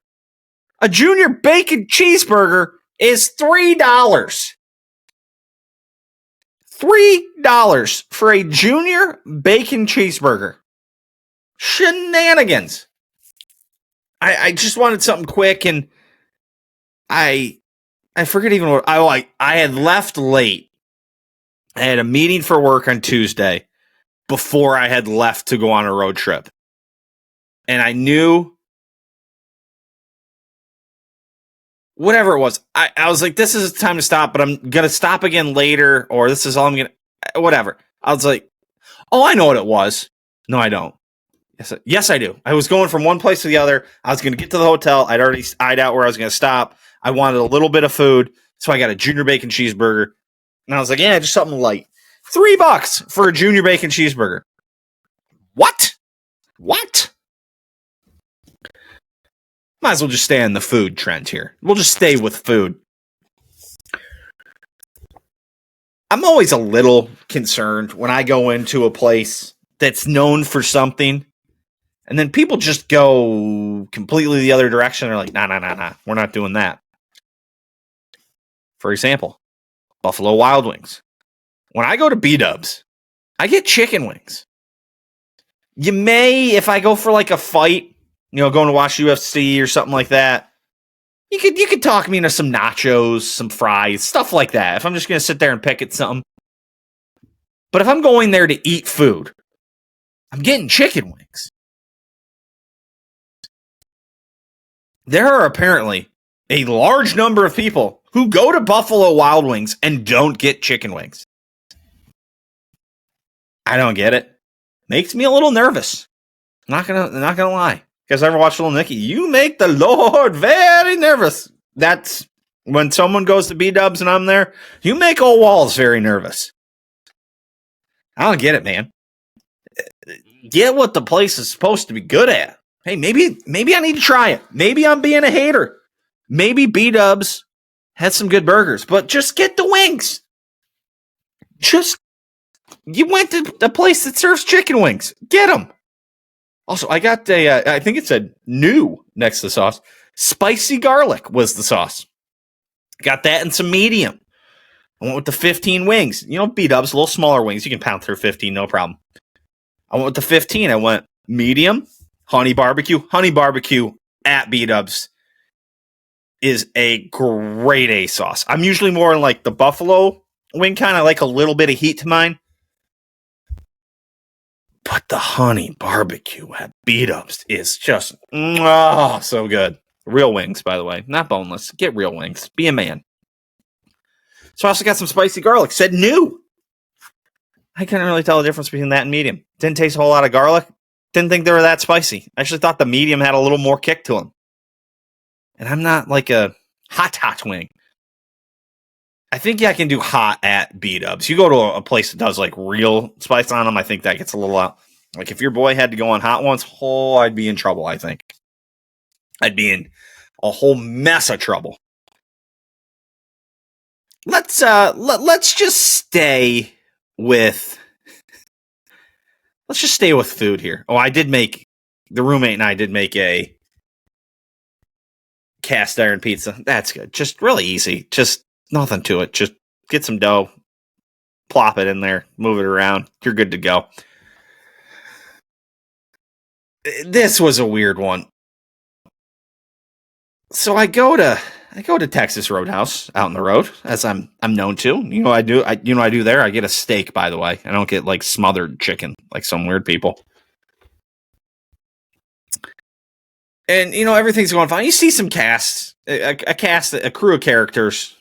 Speaker 1: A junior bacon cheeseburger is $3. $3 for a junior bacon cheeseburger. Shenanigans. I just wanted something quick, and I forget even what I had left late. I had a meeting for work on Tuesday before I had left to go on a road trip. And I knew whatever it was. I was like, this is the time to stop, but I'm going to stop again later, or this is all I'm going to, whatever. I was like, oh, I know what it was. No, I don't. Yes, I do. I was going from one place to the other. I was going to get to the hotel. I'd already eyed out where I was going to stop. I wanted a little bit of food, so I got a junior bacon cheeseburger. And I was like, yeah, just something light. $3 for a junior bacon cheeseburger. What? Might as well just stay on the food trend here. We'll just stay with food. I'm always a little concerned when I go into a place that's known for something, and then people just go completely the other direction. They're like, nah, we're not doing that. For example, Buffalo Wild Wings. When I go to B-Dubs, I get chicken wings. You may, if I go for like a fight, going to watch UFC or something like that, you could talk me into some nachos, some fries, stuff like that. If I'm just going to sit there and pick at something. But if I'm going there to eat food, I'm getting chicken wings. There are apparently a large number of people who go to Buffalo Wild Wings and don't get chicken wings. I don't get it. Makes me a little nervous. Not gonna lie. You guys ever watch Little Nicky? You make the Lord very nervous. That's when someone goes to B-Dubs and I'm there. You make Ole Walls very nervous. I don't get it, man. Get what the place is supposed to be good at. Hey, maybe I need to try it. Maybe I'm being a hater. Maybe B-Dubs has some good burgers, but just get the wings. You went to a place that serves chicken wings. Get them. Also, I got I think it said new next to the sauce. Spicy garlic was the sauce. Got that and some medium. I went with the 15 wings. B-Dubs, a little smaller wings. You can pound through 15, no problem. I went with the 15. I went medium, honey barbecue. Honey barbecue at B-Dubs is a grade A sauce. I'm usually more in like the buffalo wing kind. I like a little bit of heat to mine. But the honey barbecue at B-Dubs is just so good. Real wings, by the way. Not boneless. Get real wings. Be a man. So I also got some spicy garlic. Said new. I couldn't really tell the difference between that and medium. Didn't taste a whole lot of garlic. Didn't think they were that spicy. I actually thought the medium had a little more kick to them. And I'm not like a hot wing. I think I can do hot at B-dubs. You go to a place that does like real spice on them, I think that gets a little out. Like if your boy had to go on hot ones, I'd be in trouble, I think. I'd be in a whole mess of trouble. Let's just stay with food here. Oh, the roommate and I did make a cast iron pizza. That's good. Just really easy. Just nothing to it. Just get some dough, plop it in there, move it around. You're good to go. This was a weird one. So I go to Texas Roadhouse out on the road, as I'm known to. You know what I do there? I get a steak, by the way. I don't get like smothered chicken like some weird people. And everything's going fine. You see some casts, a crew of characters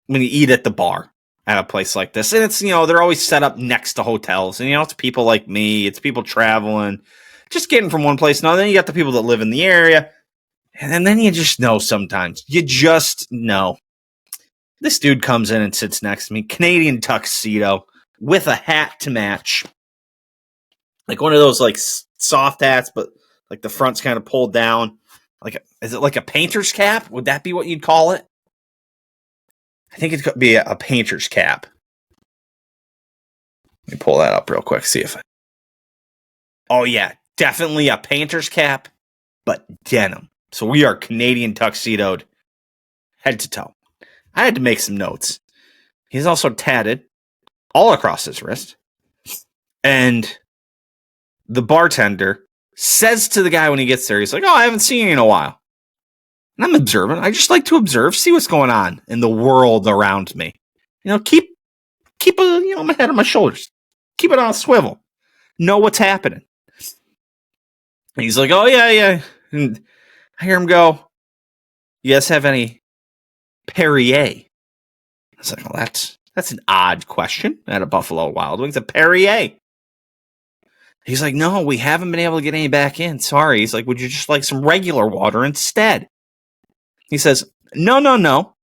Speaker 1: when you eat at the bar at a place like this. And it's, they're always set up next to hotels. And it's people like me, it's people traveling, just getting from one place to another. Then you got the people that live in the area. And then you just know sometimes. You just know. This dude comes in and sits next to me. Canadian tuxedo with a hat to match. Like one of those like soft hats, but like the front's kind of pulled down. Is it like a painter's cap? Would that be what you'd call it? I think it could be a painter's cap. Let me pull that up real quick. See if Oh yeah, definitely a painter's cap, but denim. So we are Canadian tuxedoed head to toe. I had to make some notes. He's also tatted all across his wrist. And the bartender says to the guy when he gets there, he's like, "Oh, I haven't seen you in a while." And I'm observant. I just like to observe, see what's going on in the world around me. Keep my head on my shoulders. Keep it on a swivel. Know what's happening. And he's like, "Oh, yeah." And I hear him go, "You guys have any Perrier?" I was like, "Well, that's an odd question at a Buffalo Wild Wings. A Perrier." He's like, "No, we haven't been able to get any back in. Sorry." He's like, "Would you just like some regular water instead?" He says, No.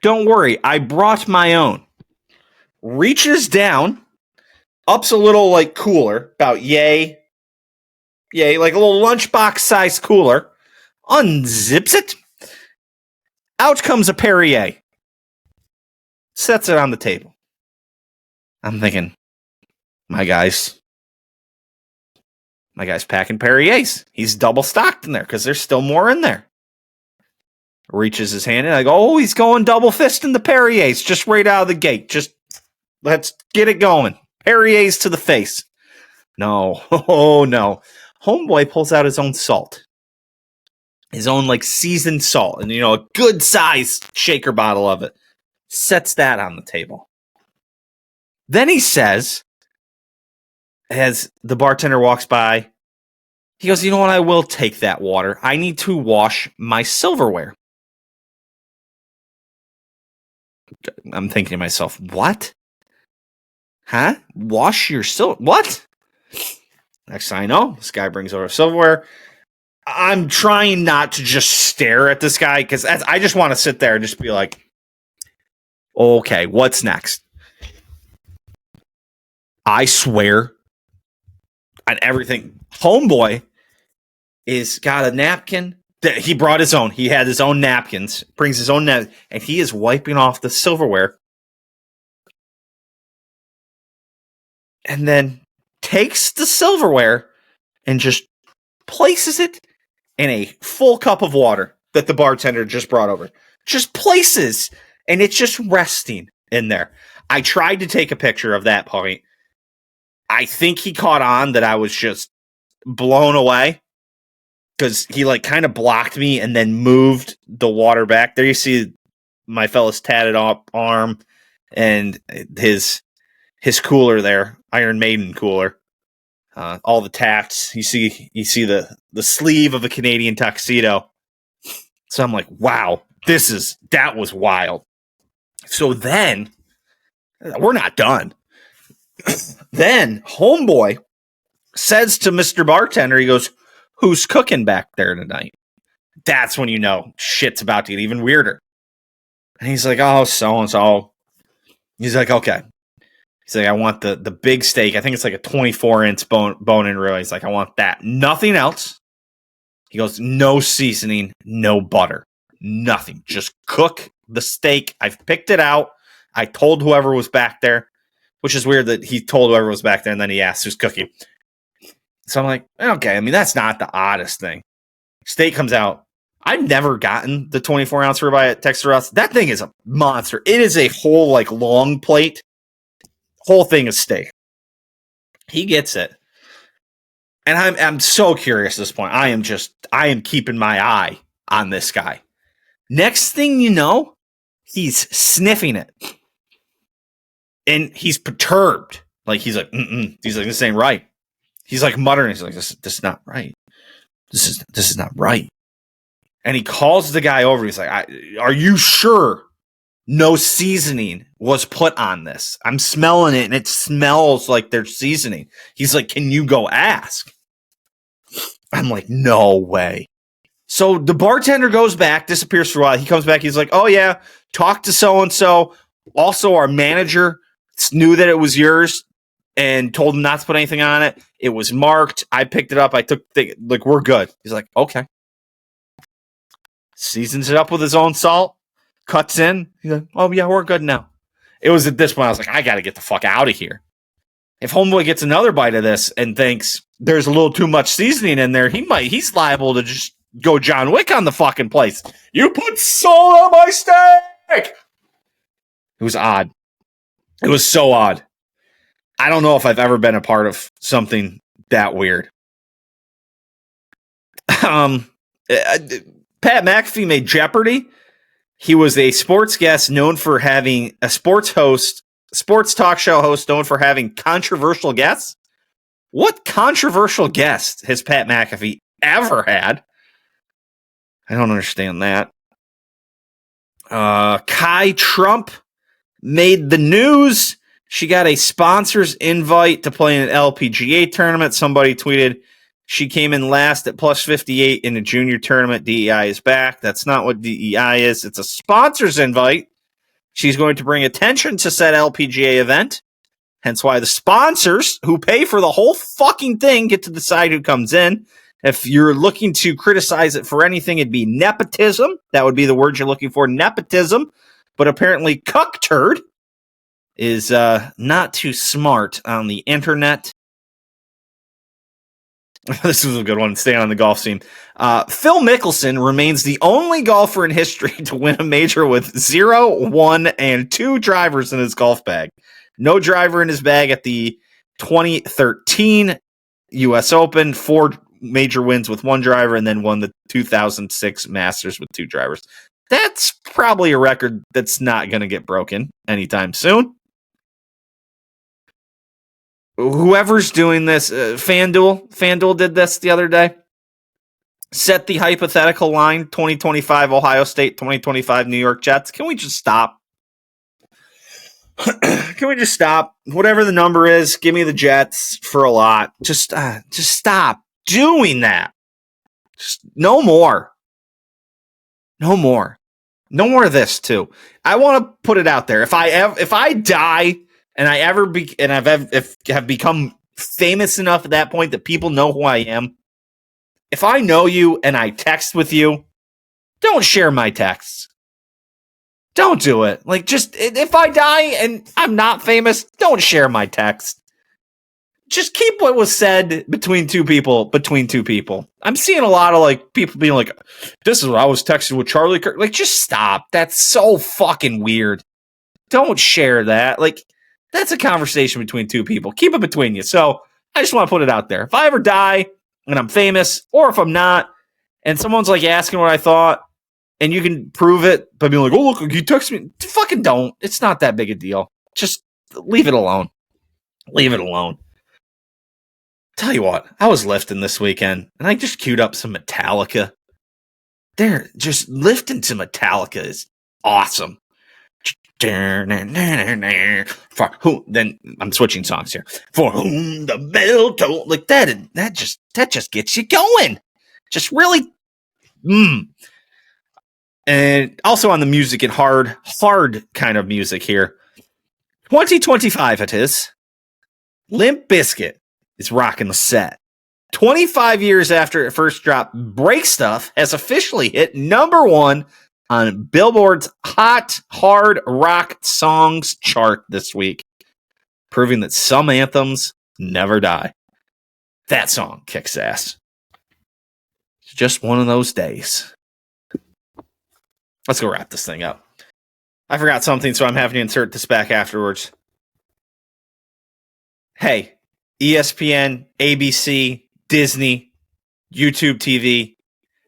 Speaker 1: Don't worry. I brought my own." Reaches down, ups a little like cooler, about yay, like a little lunchbox size cooler, unzips it. Out comes a Perrier. Sets it on the table. I'm thinking, my guy's packing Perriers. He's double stocked in there because there's still more in there. Reaches his hand in. I go, "Oh, he's going double fisting the Perriers just right out of the gate. Just let's get it going. Perriers to the face." No. Oh, no. Homeboy pulls out his own salt. His own, like, seasoned salt. And, a good size shaker bottle of it. Sets that on the table. Then he says, as the bartender walks by, he goes, "You know what? I will take that water. I need to wash my silverware." I'm thinking to myself, what? Huh? Wash your silver? What? Next thing I know, this guy brings over silverware. I'm trying not to just stare at this guy because I just want to sit there and just be like, okay, what's next? I swear on everything. Homeboy is got a napkin. He brought his own. He had his own napkins. Brings his own napkins. And he is wiping off the silverware. And then takes the silverware and just places it in a full cup of water that the bartender just brought over. Just places. And it's just resting in there. I tried to take a picture of that point. I think he caught on that I was just blown away. Because he like kind of blocked me and then moved the water back. There you see my fella's tatted up arm and his cooler there, Iron Maiden cooler. All the tats. You see the sleeve of a Canadian tuxedo. So I'm like, wow, that was wild. So then, we're not done. Then homeboy says to Mr. Bartender, he goes, "Who's cooking back there tonight?" That's when you know shit's about to get even weirder. And he's like, "Oh, so-and-so." He's like, "Okay." He's like, "I want the big steak. I think it's like a 24-inch bone-in rib." He's like, "I want that. Nothing else." He goes, "No seasoning, no butter, nothing. Just cook the steak. I've picked it out. I told whoever was back there," which is weird that he told whoever was back there and then he asked who's cooking. So I'm like, okay, I mean, that's not the oddest thing. Steak comes out. I've never gotten the 24-ounce ribeye at Texas Roadhouse. That thing is a monster. It is a whole, like, long plate. Whole thing is steak. He gets it. And I'm so curious at this point. I am keeping my eye on this guy. Next thing you know, he's sniffing it. And he's perturbed. Like, he's like, He's like, "This ain't right." He's like muttering. He's like, this is not right. This is not right. And he calls the guy over. He's like, "Are you sure no seasoning was put on this? I'm smelling it, and it smells like there's seasoning." He's like, "Can you go ask?" I'm like, "No way." So the bartender goes back, disappears for a while. He comes back. He's like, "Oh, yeah, talk to so-and-so. Also, our manager knew that it was yours and told him not to put anything on it. It was marked. I picked it up. I took like, we're good." He's like, "Okay." Seasons it up with his own salt, cuts in. He's like, "Oh, yeah, we're good now." It was at this point I was like, I got to get the fuck out of here. If homeboy gets another bite of this and thinks there's a little too much seasoning in there, he's liable to just go John Wick on the fucking place. "You put salt on my steak." It was odd. It was so odd. I don't know if I've ever been a part of something that weird. Pat McAfee made Jeopardy! He was a sports guest known for having a sports talk show host known for having controversial guests. What controversial guest has Pat McAfee ever had? I don't understand that. Kai Trump made the news. She got a sponsor's invite to play in an LPGA tournament. Somebody tweeted she came in last at plus 58 in a junior tournament. DEI is back. That's not what DEI is. It's a sponsor's invite. She's going to bring attention to said LPGA event. Hence why the sponsors who pay for the whole fucking thing get to decide who comes in. If you're looking to criticize it for anything, it'd be nepotism. That would be the word you're looking for, nepotism. But apparently cuck turd is not too smart on the internet. This is a good one, staying on the golf scene. Phil Mickelson remains the only golfer in history to win a major with 0, 1, and 2 drivers in his golf bag. No driver in his bag at the 2013 U.S. Open, 4 major wins with 1 driver, and then won the 2006 Masters with 2 drivers. That's probably a record that's not going to get broken anytime soon. Whoever's doing this, FanDuel did this the other day. Set the hypothetical line, 2025 Ohio State, 2025 New York Jets. Can we just stop? Can we just stop? Whatever the number is, give me the Jets for a lot. Just stop doing that. Just no more. No more. No more of this too. I want to put it out there. If I die and I ever have become famous enough at that point that people know who I am, if I know you and I text with you, don't share my texts. Don't do it. Like, just, if I die and I'm not famous, don't share my text. Just keep what was said between two people. I'm seeing a lot of, like, people being like, "This is what I was texting with Charlie Kirk." Like, just stop. That's so fucking weird. Don't share that. Like, that's a conversation between two people. Keep it between you. So I just want to put it out there. If I ever die and I'm famous, or if I'm not, and someone's like asking what I thought, and you can prove it by being like, "Oh, look, you texted me." Fucking don't. It's not that big a deal. Just leave it alone. Leave it alone. Tell you what, I was lifting this weekend, and I just queued up some Metallica. They're just lifting to Metallica is awesome. For who? Then I'm switching songs here. For whom the bell toll, like that just gets you going. Just really, And also on the music and hard kind of music here. 2025 it is. Limp Bizkit is rocking the set. 25 years after it first dropped, Break Stuff has officially hit number 1 on Billboard's Hot Hard Rock Songs chart this week, proving that some anthems never die. That song kicks ass. It's just one of those days. Let's go wrap this thing up. I forgot something, so I'm having to insert this back afterwards. Hey, ESPN, ABC, Disney, YouTube TV,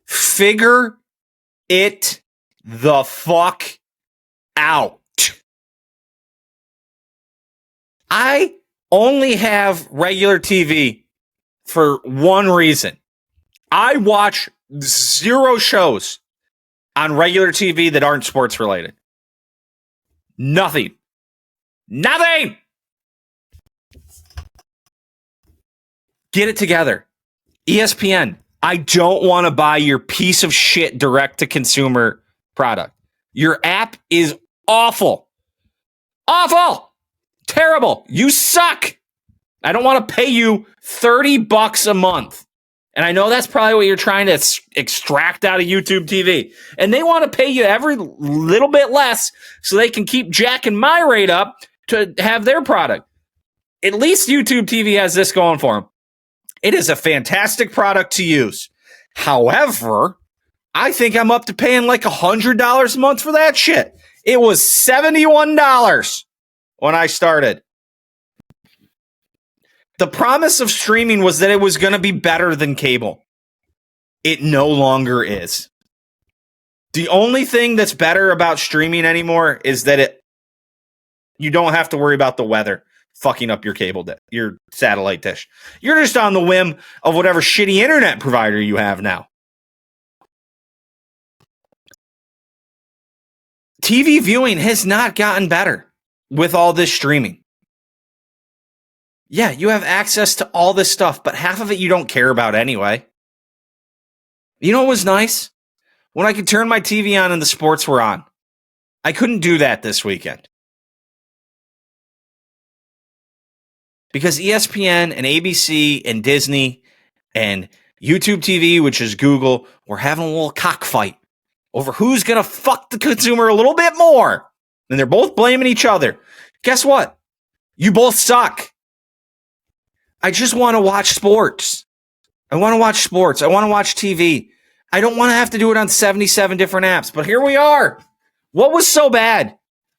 Speaker 1: figure it the fuck out. I only have regular TV for one reason. I watch 0 shows on regular TV that aren't sports related. Nothing. Get it together. ESPN, I don't want to buy your piece of shit direct-to-consumer product. Your app is awful. Awful. Terrible. You suck. I don't want to pay you $30 a month. And I know that's probably what you're trying to extract out of YouTube TV. And they want to pay you every little bit less so they can keep jacking my rate up to have their product. At least YouTube TV has this going for them. It is a fantastic product to use. However, I think I'm up to paying like $100 a month for that shit. It was $71 when I started. The promise of streaming was that it was going to be better than cable. It no longer is. The only thing that's better about streaming anymore is that you don't have to worry about the weather fucking up your satellite dish. You're just on the whim of whatever shitty internet provider you have now. TV viewing has not gotten better with all this streaming. Yeah, you have access to all this stuff, but half of it you don't care about anyway. You know what was nice? When I could turn my TV on and the sports were on. I couldn't do that this weekend. Because ESPN and ABC and Disney and YouTube TV, which is Google, were having a little cockfight over who's going to fuck the consumer a little bit more. And they're both blaming each other. Guess what? You both suck. I just want to watch sports. I want to watch sports. I want to watch TV. I don't want to have to do it on 77 different apps. But here we are. What was so bad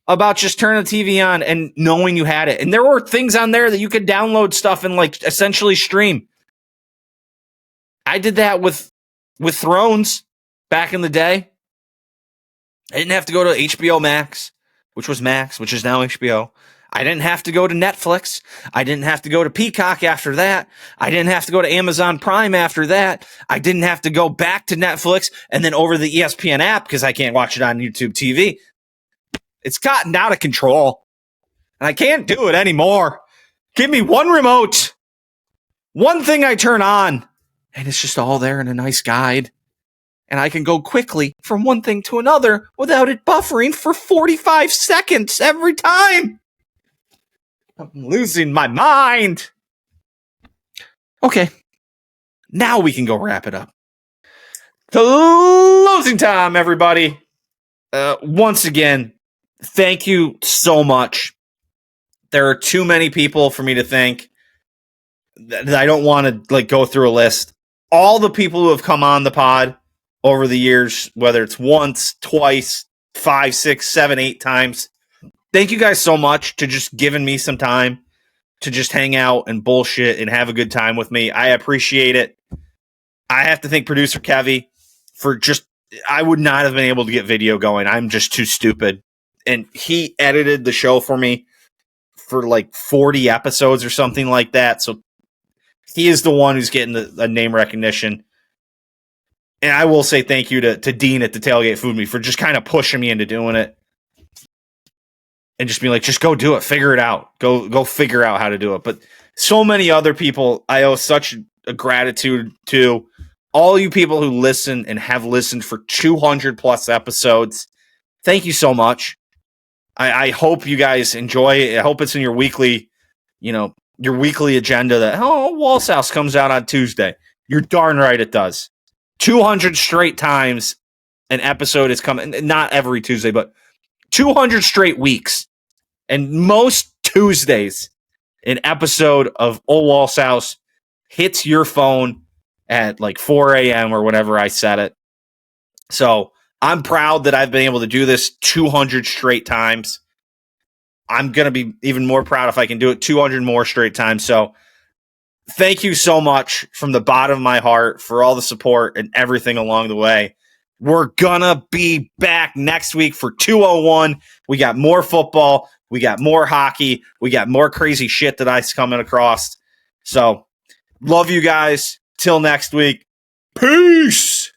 Speaker 1: about just turning the TV on and knowing you had it? And there were things on there that you could download stuff and like essentially stream. I did that with Thrones back in the day. I didn't have to go to HBO Max, which was Max, which is now HBO. I didn't have to go to Netflix. I didn't have to go to Peacock after that. I didn't have to go to Amazon Prime after that. I didn't have to go back to Netflix and then over the ESPN app because I can't watch it on YouTube TV. It's gotten out of control. And I can't do it anymore. Give me one remote. One thing I turn on. And it's just all there in a nice guide. And I can go quickly from one thing to another without it buffering for 45 seconds every time. I'm losing my mind. Okay. Now we can go wrap it up. Closing time, everybody. Once again, thank you so much. There are too many people for me to thank that I don't want to go through a list. All the people who have come on the pod over the years, whether it's once, twice, 5, 6, 7, 8 times. Thank you guys so much to just giving me some time to just hang out and bullshit and have a good time with me. I appreciate it. I have to thank producer Kevy for I would not have been able to get video going. I'm just too stupid. And he edited the show for me for 40 episodes or something like that. So he is the one who's getting the name recognition. And I will say thank you to Dean at the Tailgate Food Me for just kind of pushing me into doing it. and just be like, just go do it, figure it out, go figure out how to do it. But so many other people I owe such a gratitude to. All you people who listen and have listened for 200 plus episodes, thank you so much. I hope you guys enjoy it. I hope it's in your weekly, your weekly agenda that, Walls House comes out on Tuesday. You're darn right it does. 200 straight times an episode is coming. Not every Tuesday, but 200 straight weeks. And most Tuesdays, an episode of Ole Walls House hits your phone at like 4 a.m. or whenever I set it. So I'm proud that I've been able to do this 200 straight times. I'm going to be even more proud if I can do it 200 more straight times. So thank you so much from the bottom of my heart for all the support and everything along the way. We're going to be back next week for 201. We got more football. We got more hockey. We got more crazy shit that I'm coming across. So love you guys. Till next week. Peace.